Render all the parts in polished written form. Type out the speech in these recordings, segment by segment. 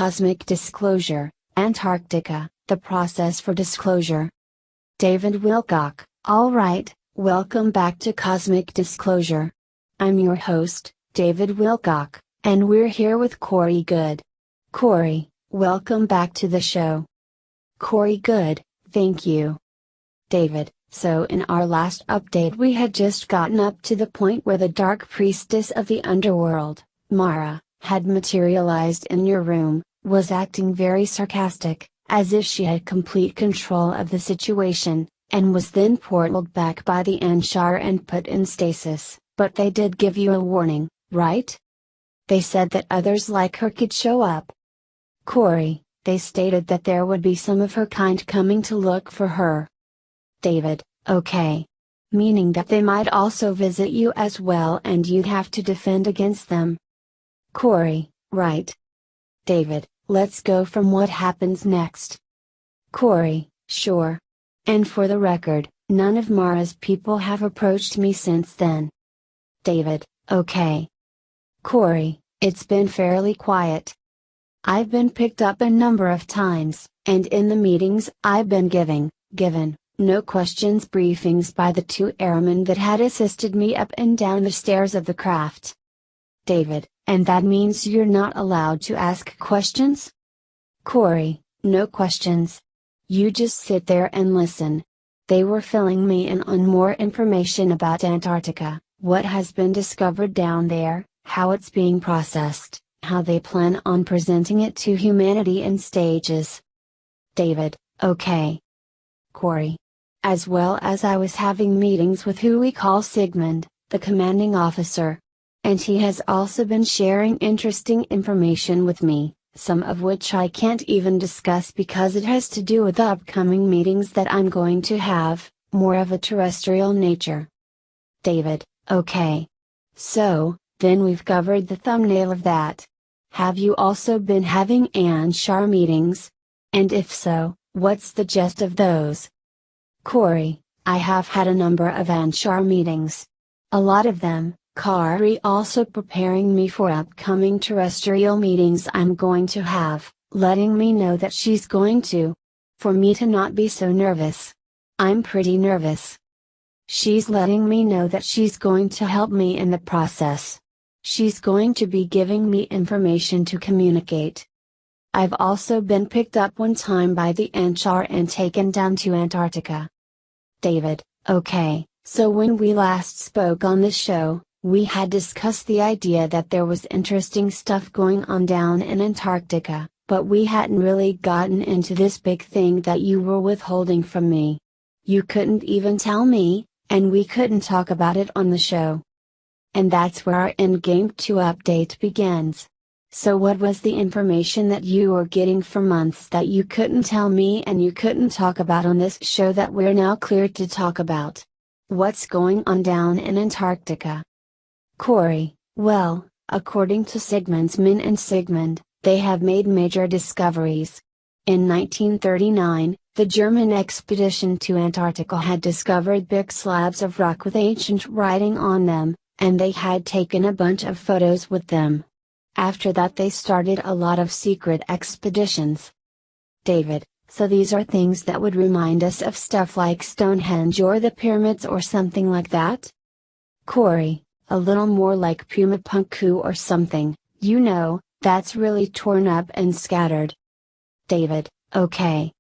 Cosmic Disclosure, Antarctica, the process for disclosure. David Wilcock. Alright, welcome back to Cosmic Disclosure. I'm your host, David Wilcock, and we're here with Goode. Corey, welcome back to the show. Goode, thank you. David, so in our last update we had just gotten up to the point where the Dark Priestess of the Underworld, Mara, had materialized in your room, was acting very sarcastic, as if she had complete control of the situation, and was then portaled back by the Anshar and put in stasis, but they did give you a warning, right? They said that others like her could show up. Corey, they stated that there would be some of her kind coming to look for her. David, okay. Meaning that they might also visit you as well and you'd have to defend against them. Corey, right. David, let's go from what happens next. Corey, sure. And for the record, none of Mara's people have approached me since then. David, okay. Corey, it's been fairly quiet. I've been picked up a number of times, and in the meetings I've been given, no questions briefings by the two airmen that had assisted me up and down the stairs of the craft. David, and that means you're not allowed to ask questions? Corey, no questions. You just sit there and listen. They were filling me in on more information about Antarctica, what has been discovered down there, how it's being processed, how they plan on presenting it to humanity in stages. David, okay. Corey. As well as I was having meetings with who we call Sigmund, the commanding officer. And he has also been sharing interesting information with me, some of which I can't even discuss because it has to do with the upcoming meetings that I'm going to have, more of a terrestrial nature. David, okay. So, then we've covered the thumbnail of that. Have you also been having Anshar meetings? And if so, what's the gist of those? Corey, I have had a number of Anshar meetings. A lot of them, Kari also preparing me for upcoming terrestrial meetings I'm going to have, letting me know that she's going to. For me to not be so nervous. I'm pretty nervous. She's letting me know that she's going to help me in the process. She's going to be giving me information to communicate. I've also been picked up one time by the Anshar and taken down to Antarctica. David, okay, so when we last spoke on the show, we had discussed the idea that there was interesting stuff going on down in Antarctica, but we hadn't really gotten into this big thing that you were withholding from me. You couldn't even tell me, and we couldn't talk about it on the show. And that's where our Endgame 2 update begins. So what was the information that you were getting for months that you couldn't tell me and you couldn't talk about on this show that we're now cleared to talk about? What's going on down in Antarctica? Corey, well, according to Sigmund's men and Sigmund, they have made major discoveries. In 1939, the German expedition to Antarctica had discovered big slabs of rock with ancient writing on them, and they had taken a bunch of photos with them. After that they started a lot of secret expeditions. David, so these are things that would remind us of stuff like Stonehenge or the pyramids or something like that? Corey, a little more like Puma Punku or something, you know, that's really torn up and scattered. David, okay.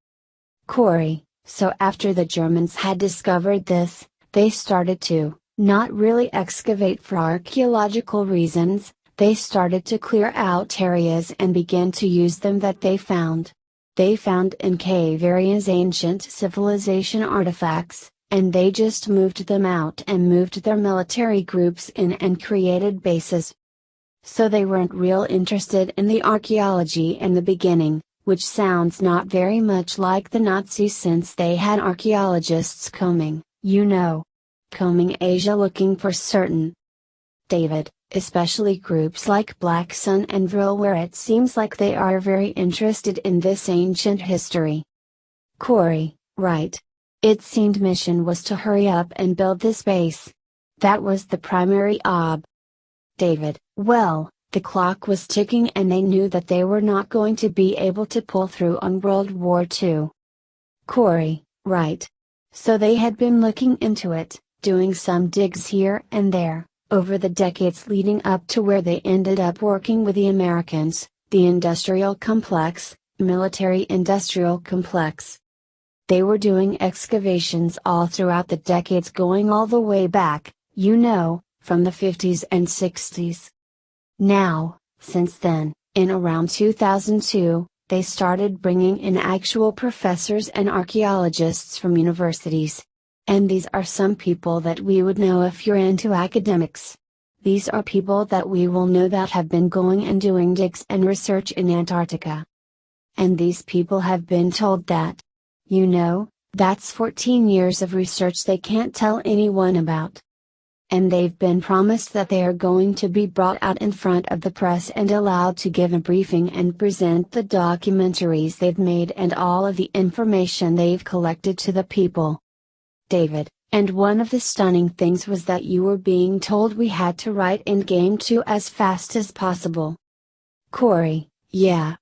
Corey, so after the Germans had discovered this, they started to, not really excavate for archaeological reasons, they started to clear out areas and began to use them that they found. They found in cave areas ancient civilization artifacts, and they just moved them out and moved their military groups in and created bases. So they weren't real interested in the archaeology in the beginning, which sounds not very much like the Nazis since they had archaeologists combing, you know. Combing Asia looking for certain. David, especially groups like Black Sun and Vril where it seems like they are very interested in this ancient history. Corey, right. Its seemed mission was to hurry up and build this base. That was the primary ob. David, well, The clock was ticking and they knew that they were not going to be able to pull through on World War II. Corey, right. So they had been looking into it, doing some digs here and there, over the decades leading up to where they ended up working with the Americans, the industrial complex, military-industrial complex. They were doing excavations all throughout the decades going all the way back, from the 50s and 60s. Now, since then, in around 2002, they started bringing in actual professors and archaeologists from universities. And these are some people that we would know if you're into academics. These are people that we will know that have been going and doing digs and research in Antarctica. And these people have been told that, that's 14 years of research they can't tell anyone about. And they've been promised that they are going to be brought out in front of the press and allowed to give a briefing and present the documentaries they've made and all of the information they've collected to the people. David, and one of the stunning things was that you were being told we had to write Endgame 2 as fast as possible. Corey, yeah.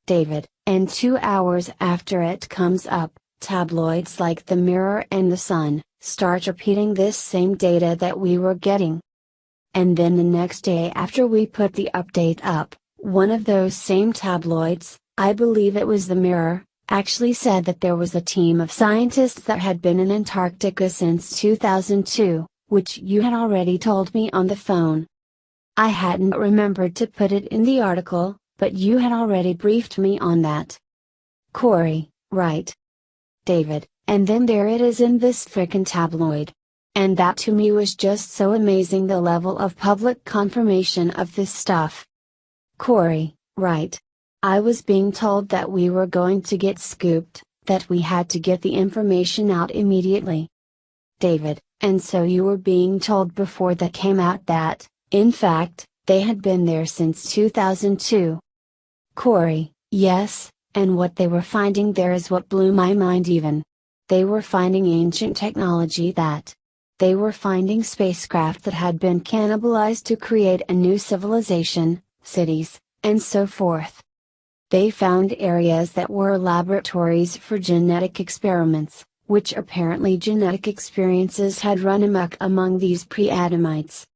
David, and 2 hours after it comes up, tabloids like The Mirror and The Sun start repeating this same data that we were getting. And then the next day after we put the update up, one of those same tabloids, I believe it was The Mirror, actually said that there was a team of scientists that had been in Antarctica since 2002, which you had already told me on the phone. I hadn't remembered to put it in the article, but you had already briefed me on that. Corey, right. David, and then there it is in this frickin' tabloid. And that to me was just so amazing, the level of public confirmation of this stuff. Corey, right. I was being told that we were going to get scooped, that we had to get the information out immediately. David, and so you were being told before that came out that, in fact, they had been there since 2002. Corey, yes, and what they were finding there is what blew my mind even. They were finding ancient technology they were finding spacecraft that had been cannibalized to create a new civilization, cities, and so forth. They found areas that were laboratories for genetic experiments, which apparently genetic experiences had run amok among these pre-Adamites.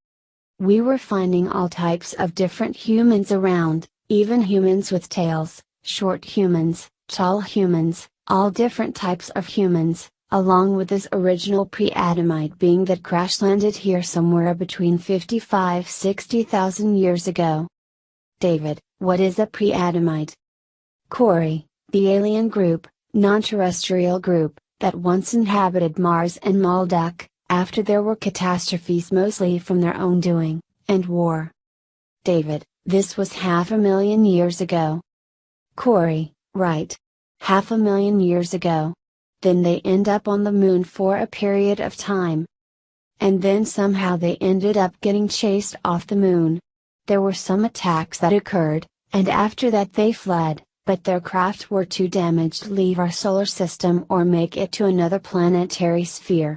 We were finding all types of different humans around, even humans with tails, short humans, tall humans, all different types of humans, along with this original pre-Adamite being that crash-landed here somewhere between 55-60,000 years ago. David, what is a pre-Adamite? Corey, the alien group, non-terrestrial group, that once inhabited Mars and Maldek, after there were catastrophes mostly from their own doing, and war. David, this was 500,000 years ago. Corey, right. 500,000 years ago. Then they end up on the moon for a period of time. And then somehow they ended up getting chased off the moon. There were some attacks that occurred, and after that they fled, but their craft were too damaged to leave our solar system or make it to another planetary sphere.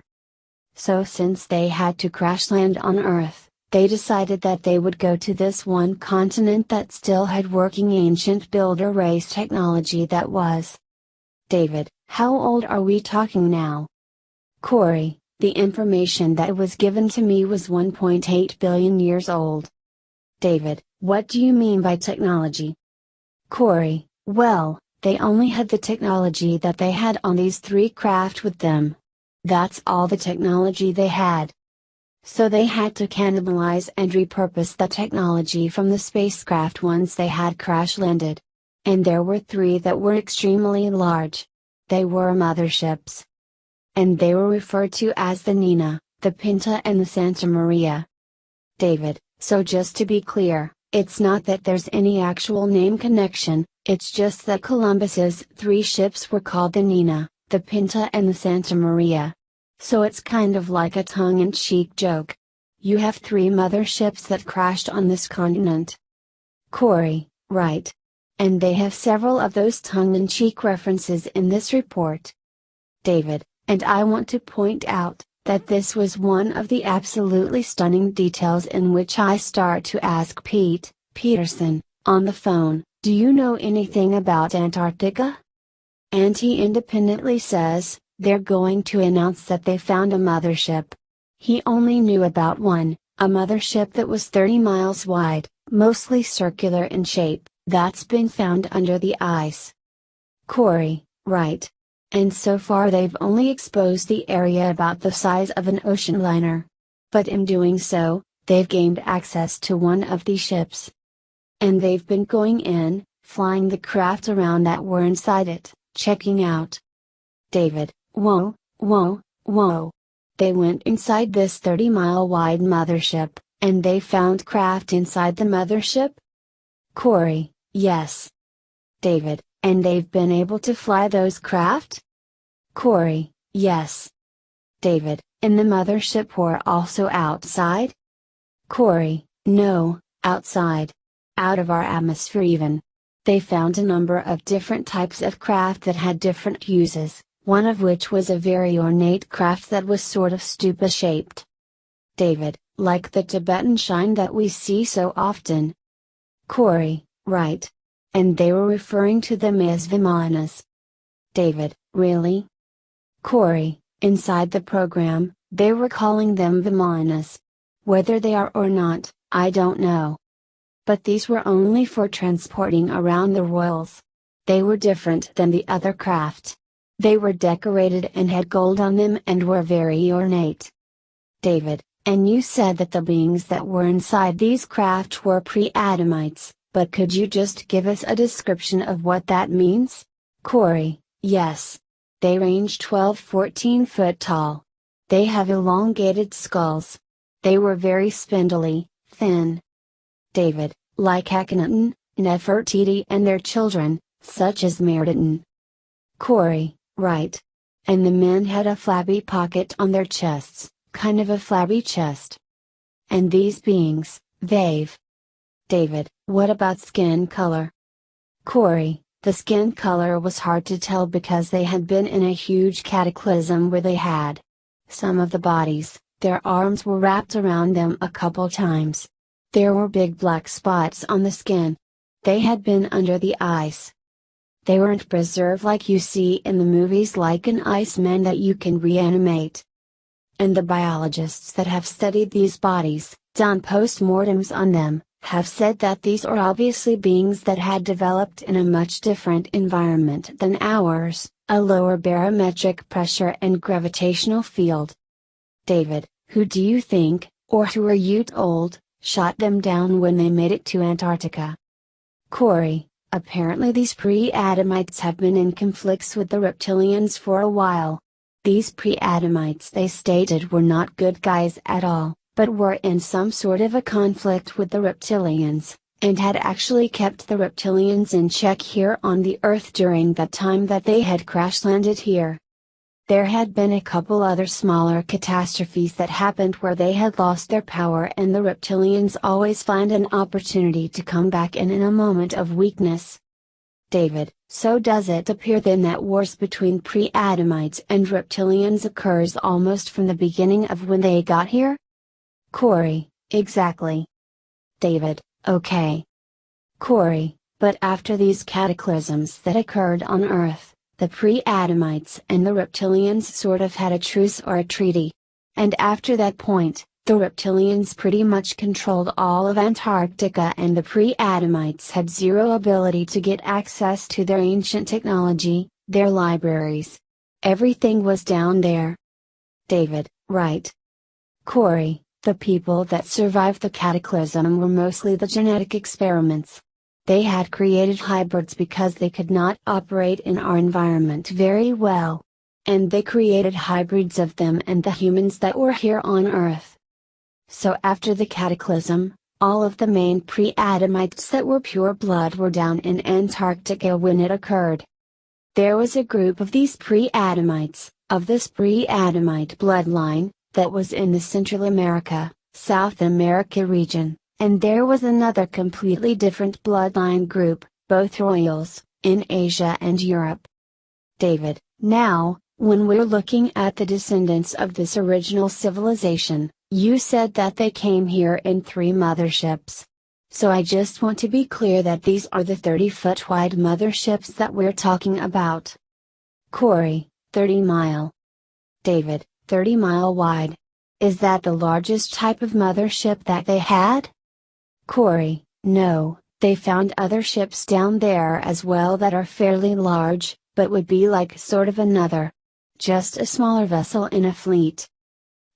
So since they had to crash land on Earth, they decided that they would go to this one continent that still had working ancient builder race technology that was. David, how old are we talking now? Corey, the information that was given to me was 1.8 billion years old. David, what do you mean by technology? Corey, well, they only had the technology that they had on these 3 craft with them. That's all the technology they had. So they had to cannibalize and repurpose the technology from the spacecraft once they had crash landed. And there were 3 that were extremely large. They were motherships. And they were referred to as the Nina, the Pinta and the Santa Maria. David, so just to be clear, it's not that there's any actual name connection, it's just that Columbus's 3 ships were called the Nina, the Pinta and the Santa Maria. So it's kind of like a tongue-in-cheek joke. You have 3 motherships that crashed on this continent. Corey, right. And they have several of those tongue-in-cheek references in this report. David, and I want to point out, that this was one of the absolutely stunning details in which I start to ask Pete, Peterson, on the phone, "Do you know anything about Antarctica?" And he independently says, "They're going to announce that they found a mothership." He only knew about one, a mothership that was 30 miles wide, mostly circular in shape, that's been found under the ice. Corey, right. And so far they've only exposed the area about the size of an ocean liner. But in doing so, they've gained access to one of these ships. And they've been going in, flying the craft around that were inside it, checking out. David, whoa, whoa, whoa. They went inside this 30-mile wide mothership, and they found craft inside the mothership? Corey, yes. David, and they've been able to fly those craft? Corey, yes. David, and the mothership were also outside? Corey, no, outside. Out of our atmosphere even. They found a number of different types of craft that had different uses, one of which was a very ornate craft that was sort of stupa-shaped. David, like the Tibetan shrine that we see so often. Corey, right. And they were referring to them as Vimanas. David, really? Corey, inside the program, they were calling them Vimanas. Whether they are or not, I don't know. But these were only for transporting around the royals. They were different than the other craft. They were decorated and had gold on them and were very ornate. David, and you said that the beings that were inside these craft were pre-Adamites, but could you just give us a description of what that means? Corey, yes. They range 12-14 foot tall. They have elongated skulls. They were very spindly, thin. David, like Akhenaten, Nefertiti and their children, such as Merditan. Corey, right. And the men had a flabby pocket on their chests, kind of a flabby chest. And these beings, they've. David, what about skin color? Corey, the skin color was hard to tell because they had been in a huge cataclysm where they had. Some of the bodies, their arms were wrapped around them a couple times. There were big black spots on the skin. They had been under the ice. They weren't preserved like you see in the movies, like an Iceman that you can reanimate. And the biologists that have studied these bodies, done post-mortems on them, have said that these are obviously beings that had developed in a much different environment than ours, a lower barometric pressure and gravitational field. David, who do you think, or who are you told, shot them down when they made it to Antarctica? Corey, apparently these pre-Adamites have been in conflicts with the reptilians for a while. These pre-Adamites they stated were not good guys at all, but were in some sort of a conflict with the reptilians, and had actually kept the reptilians in check here on the Earth during that time that they had crash-landed here. There had been a couple other smaller catastrophes that happened where they had lost their power, and the reptilians always find an opportunity to come back in a moment of weakness. David, so does it appear then that wars between pre-Adamites and reptilians occurs almost from the beginning of when they got here? Corey, exactly. David, okay. Corey, but after these cataclysms that occurred on Earth, the pre-Adamites and the reptilians sort of had a truce or a treaty. And after that point, the reptilians pretty much controlled all of Antarctica, and the pre-Adamites had zero ability to get access to their ancient technology, their libraries. Everything was down there. David, right. Corey, the people that survived the cataclysm were mostly the genetic experiments. They had created hybrids because they could not operate in our environment very well. And they created hybrids of them and the humans that were here on Earth. So after the cataclysm, all of the main pre-Adamites that were pure blood were down in Antarctica when it occurred. There was a group of these pre-Adamites, of this pre-Adamite bloodline, that was in the Central America, South America region. And there was another completely different bloodline group, both royals, in Asia and Europe. David, now, when we're looking at the descendants of this original civilization, you said that they came here in 3 motherships. So I just want to be clear that these are the 30-foot wide motherships that we're talking about. Corey, 30-mile. David, 30-mile wide. Is that the largest type of mothership that they had? Corey, no, they found other ships down there as well that are fairly large, but would be like sort of another. Just a smaller vessel in a fleet.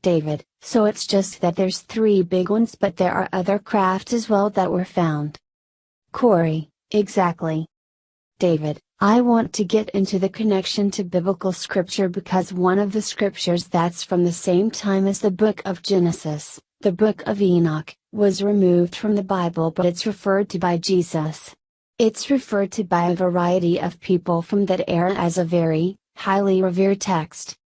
David, so it's just that there's 3 big ones but there are other craft as well that were found. Corey, exactly. David, I want to get into the connection to biblical scripture because one of the scriptures that's from the same time as the book of Genesis, the book of Enoch, was removed from the Bible but it's referred to by Jesus. It's referred to by a variety of people from that era as a very, highly revered text.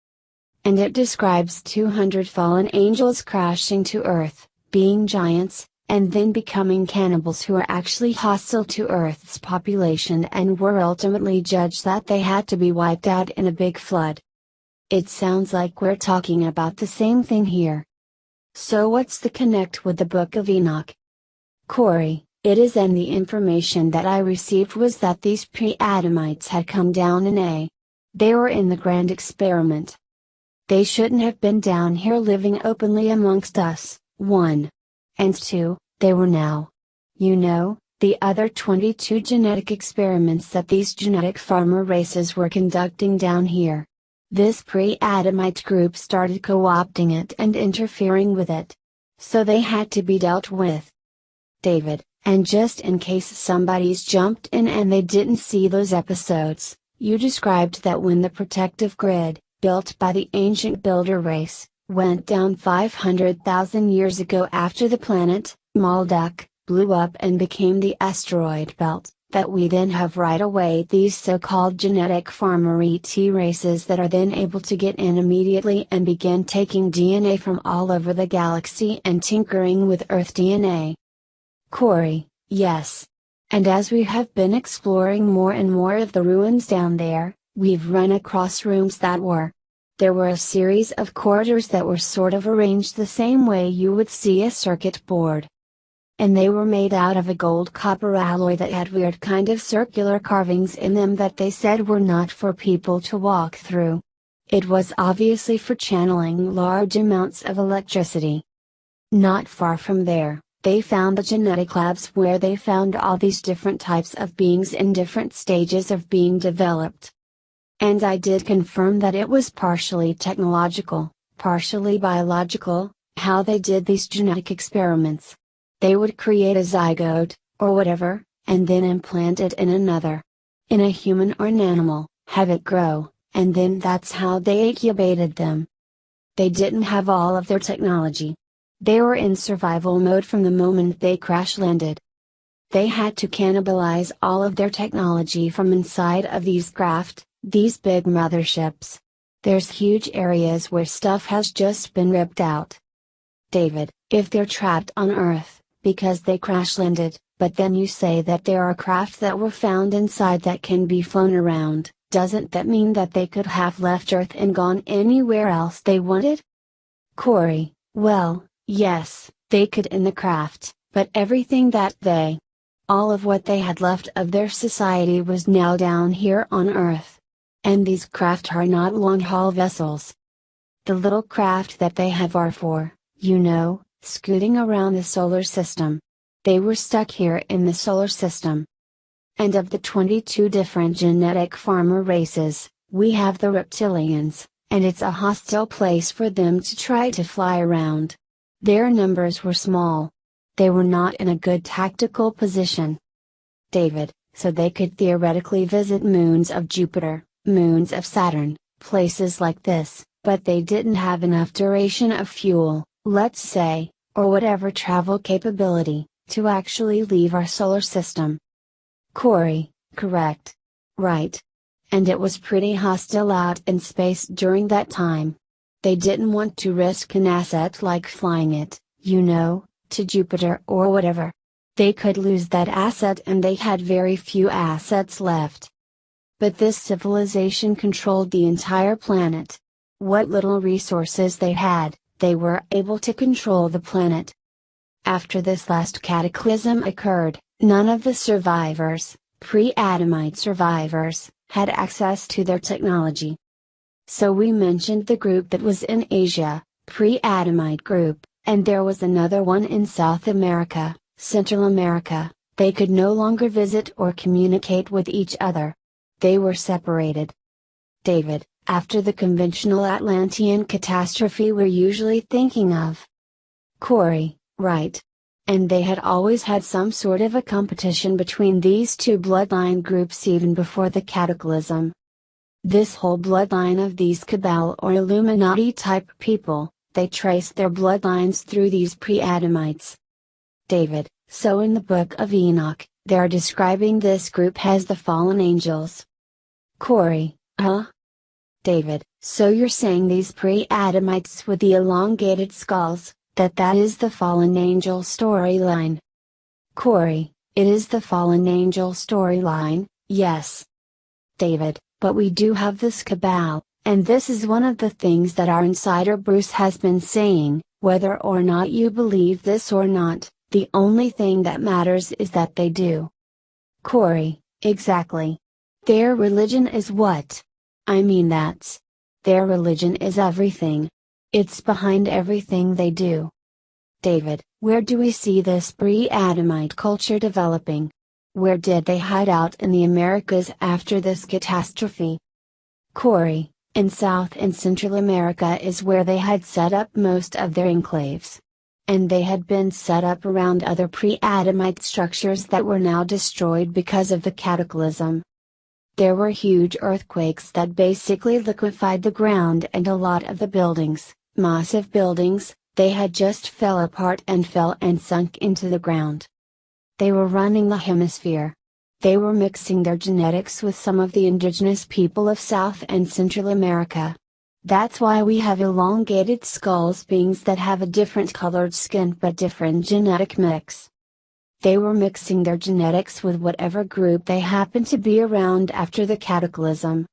And it describes 200 fallen angels crashing to earth, being giants, and then becoming cannibals who are actually hostile to Earth's population and were ultimately judged that they had to be wiped out in a big flood. It sounds like we're talking about the same thing here. So what's the connect with the book of Enoch? Corey, it is, and the information that I received was that these pre-Adamites had come down they were in the grand experiment. They shouldn't have been down here living openly amongst us, 1. And 2, they were now. You know, the other 22 genetic experiments that these genetic farmer races were conducting down here. This pre-Adamite group started co-opting it and interfering with it. So they had to be dealt with. David, and just in case somebody's jumped in and they didn't see those episodes, you described that when the protective grid, built by the ancient builder race, went down 500,000 years ago after the planet, Maldek, blew up and became the asteroid belt, that we then have right away these so-called genetic farmer ET races that are then able to get in immediately and begin taking DNA from all over the galaxy and tinkering with Earth DNA. Corey, yes. And as we have been exploring more and more of the ruins down there, we've run across rooms that there were a series of corridors that were sort of arranged the same way you would see a circuit board. And they were made out of a gold copper alloy that had weird kind of circular carvings in them that they said were not for people to walk through. It was obviously for channeling large amounts of electricity. Not far from there, they found the genetic labs where they found all these different types of beings in different stages of being developed. And I did confirm that it was partially technological, partially biological, how they did these genetic experiments. They would create a zygote, or whatever, and then implant it in another. In a human or an animal, have it grow, and then that's how they incubated them. They didn't have all of their technology. They were in survival mode from the moment they crash landed. They had to cannibalize all of their technology from inside of these craft, these big motherships. There's huge areas where stuff has just been ripped out. David, if they're trapped on Earth, because they crash landed, but then you say that there are craft that were found inside that can be flown around, doesn't that mean that they could have left Earth and gone anywhere else they wanted? Corey, well, yes, they could in the craft, but everything that all of what they had left of their society was now down here on Earth. And these craft are not long-haul vessels. The little craft that they have are for, scooting around the solar system. They were stuck here in the solar system. And of the 22 different genetic farmer races, we have the reptilians, and it's a hostile place for them to try to fly around. Their numbers were small. They were not in a good tactical position. David, so they could theoretically visit moons of Jupiter, moons of Saturn, places like this, but they didn't have enough duration of fuel, let's say, or whatever travel capability, to actually leave our solar system. Corey, correct. Right. And it was pretty hostile out in space during that time. They didn't want to risk an asset like flying it, to Jupiter or whatever. They could lose that asset and they had very few assets left. But this civilization controlled the entire planet. What little resources they had, they were able to control the planet. After this last cataclysm occurred, none of the survivors, pre-Adamite survivors, had access to their technology. So we mentioned the group that was in Asia, pre-Adamite group, and there was another one in South America, Central America. They could no longer visit or communicate with each other. They were separated. David, after the conventional Atlantean catastrophe we're usually thinking of. Corey, right. And they had always had some sort of a competition between these two bloodline groups even before the cataclysm. This whole bloodline of these Cabal or Illuminati type people, they traced their bloodlines through these pre-Adamites. David, so in the book of Enoch, they're describing this group as the fallen angels. Corey, huh? David, so you're saying these pre-Adamites with the elongated skulls, that is the fallen angel storyline? Corey, it is the fallen angel storyline, yes. David, but we do have this Cabal, and this is one of the things that our insider Bruce has been saying, whether or not you believe this or not, the only thing that matters is that they do. Corey, exactly. Their religion is what? I mean their religion is everything. It's behind everything they do. David, where do we see this pre-Adamite culture developing? Where did they hide out in the Americas after this catastrophe? Corey, in South and Central America is where they had set up most of their enclaves. And they had been set up around other pre-Adamite structures that were now destroyed because of the cataclysm. There were huge earthquakes that basically liquefied the ground, and a lot of the buildings, massive buildings, they had just fell apart and fell and sunk into the ground. They were running the hemisphere. They were mixing their genetics with some of the indigenous people of South and Central America. That's why we have elongated skulls, beings that have a different colored skin but different genetic mix. They were mixing their genetics with whatever group they happened to be around after the cataclysm.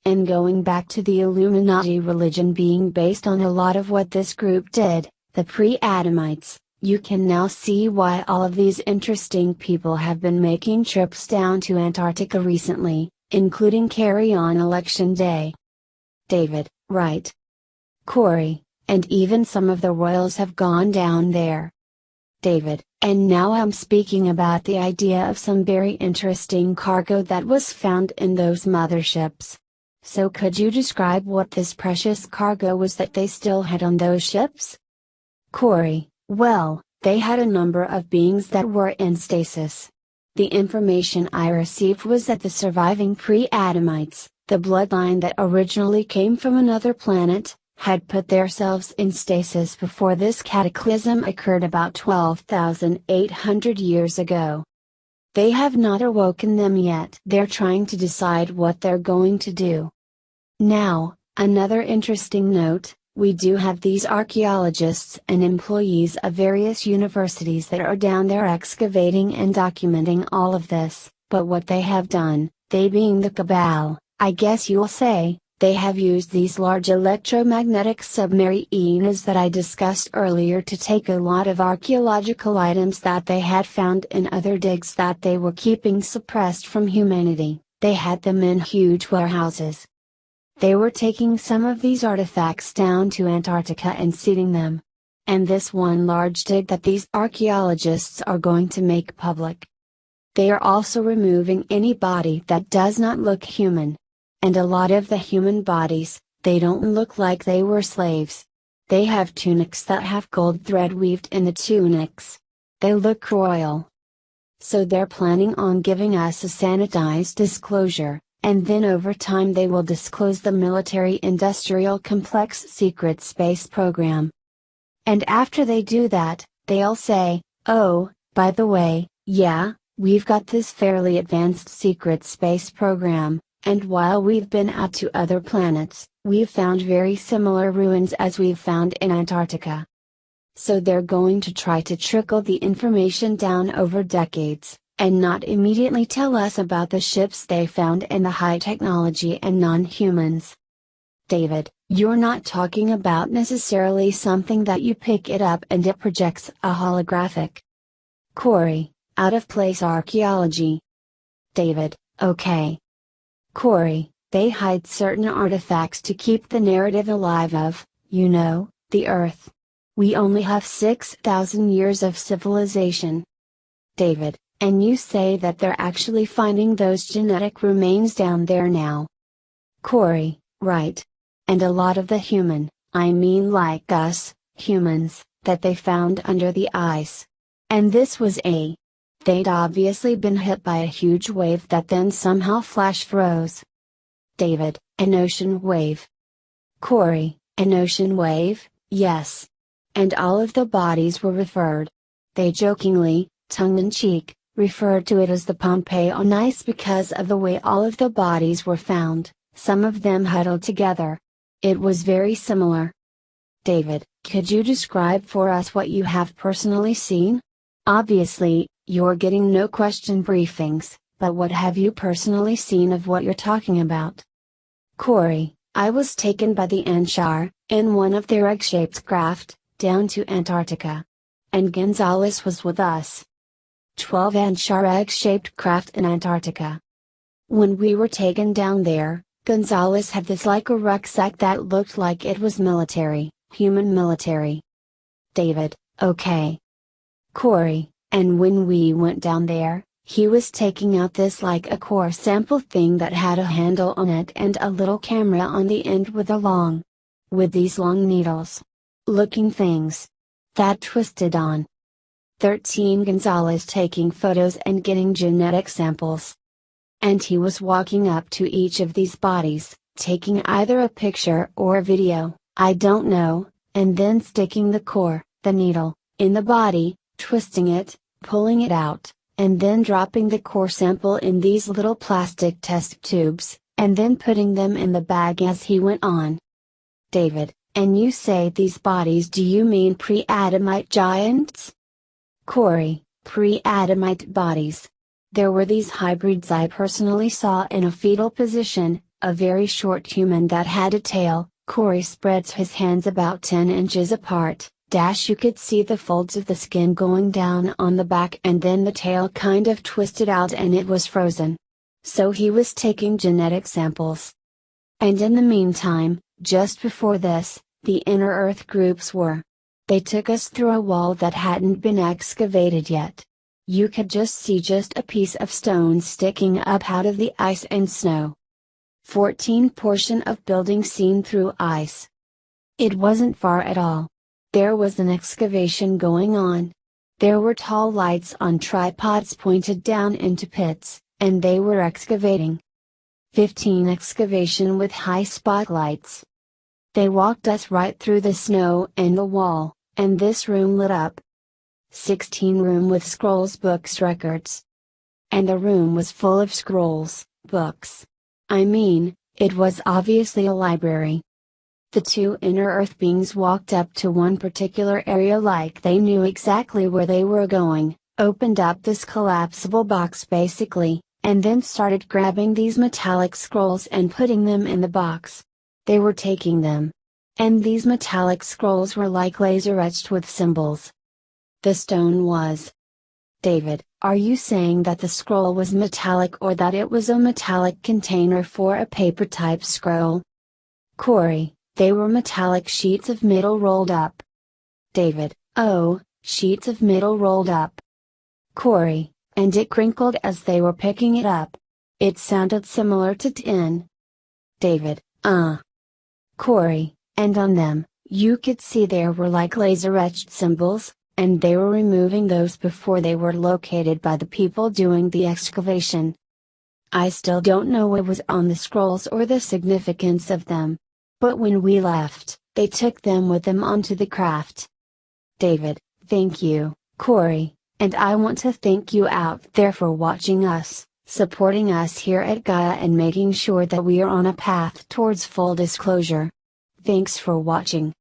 And going back to the Illuminati religion being based on a lot of what this group did, the pre-Adamites, you can now see why all of these interesting people have been making trips down to Antarctica recently, including Carry On Election Day. David, right. Corey, and even some of the royals have gone down there. David, and now I'm speaking about the idea of some very interesting cargo that was found in those motherships. So could you describe what this precious cargo was that they still had on those ships? Corey, well, they had a number of beings that were in stasis. The information I received was that the surviving pre-Adamites, the bloodline that originally came from another planet, had put themselves in stasis before this cataclysm occurred about 12,800 years ago. They have not awoken them yet. They're trying to decide what they're going to do. Now, another interesting note, we do have these archaeologists and employees of various universities that are down there excavating and documenting all of this, but what they have done, they being the Cabal, I guess you'll say, they have used these large electromagnetic submarines that I discussed earlier to take a lot of archaeological items that they had found in other digs that they were keeping suppressed from humanity. They had them in huge warehouses. They were taking some of these artifacts down to Antarctica and seeding them. And this one large dig that these archaeologists are going to make public. They are also removing any body that does not look human. And a lot of the human bodies, they don't look like they were slaves. They have tunics that have gold thread weaved in the tunics. They look royal. So they're planning on giving us a sanitized disclosure, and then over time they will disclose the military-industrial complex secret space program. And after they do that, they'll say, oh, by the way, yeah, we've got this fairly advanced secret space program. And while we've been out to other planets, we've found very similar ruins as we've found in Antarctica. So they're going to try to trickle the information down over decades, and not immediately tell us about the ships they found and the high technology and non-humans. David, you're not talking about necessarily something that you pick it up and it projects a holographic. Corey, out of place archaeology. David, okay. Corey, they hide certain artifacts to keep the narrative alive of, the Earth. We only have 6,000 years of civilization. David, and you say that they're actually finding those genetic remains down there now. Corey, right. And a lot of the human, I mean like us, humans, that they found under the ice. And this was they'd obviously been hit by a huge wave that then somehow flash froze. David, an ocean wave. Corey, an ocean wave, yes. And all of the bodies were referred. They jokingly, tongue-in-cheek, referred to it as the Pompeii on ice because of the way all of the bodies were found, some of them huddled together. It was very similar. David, could you describe for us what you have personally seen? Obviously, you're getting no question briefings, but what have you personally seen of what you're talking about? Corey, I was taken by the Anshar, in one of their egg-shaped craft, down to Antarctica. And Gonzalez was with us. 12 Anshar egg-shaped craft in Antarctica. When we were taken down there, Gonzalez had this like a rucksack that looked like it was military, human military. David, okay. Corey, and when we went down there, he was taking out this like a core sample thing that had a handle on it and a little camera on the end with these long needles looking things that twisted on. 13 Gonzalez taking photos and getting genetic samples. And he was walking up to each of these bodies, taking either a picture or a video, I don't know, and then sticking the needle, in the body, twisting it, pulling it out, and then dropping the core sample in these little plastic test tubes, and then putting them in the bag as he went on. David, and you say these bodies, do you mean pre-Adamite giants? Corey, pre-Adamite bodies. There were these hybrids I personally saw in a fetal position, a very short human that had a tail. Corey spreads his hands about 10 inches apart, you could see the folds of the skin going down on the back and then the tail kind of twisted out and it was frozen. So he was taking genetic samples. And in the meantime, just before this, the inner Earth groups they took us through a wall that hadn't been excavated yet. You could just see a piece of stone sticking up out of the ice and snow. 14 portion of building seen through ice. It wasn't far at all. There was an excavation going on. There were tall lights on tripods pointed down into pits, and they were excavating. 15 excavation with high spotlights. They walked us right through the snow and the wall, and this room lit up. 16 room with scrolls, books, records. And the room was full of scrolls, books. I mean, it was obviously a library. The two inner Earth beings walked up to one particular area like they knew exactly where they were going, opened up this collapsible box basically, and then started grabbing these metallic scrolls and putting them in the box. They were taking them. And these metallic scrolls were like laser etched with symbols. The stone was. David, are you saying that the scroll was metallic or that it was a metallic container for a paper type scroll? Corey, they were metallic sheets of metal rolled up. David, oh, sheets of metal rolled up. Corey, and it crinkled as they were picking it up. It sounded similar to tin. David, Corey, and on them, you could see there were like laser etched symbols, and they were removing those before they were located by the people doing the excavation. I still don't know what was on the scrolls or the significance of them. But when we left, they took them with them onto the craft. David, thank you, Corey, and I want to thank you out there for watching us, supporting us here at Gaia and making sure that we are on a path towards full disclosure. Thanks for watching.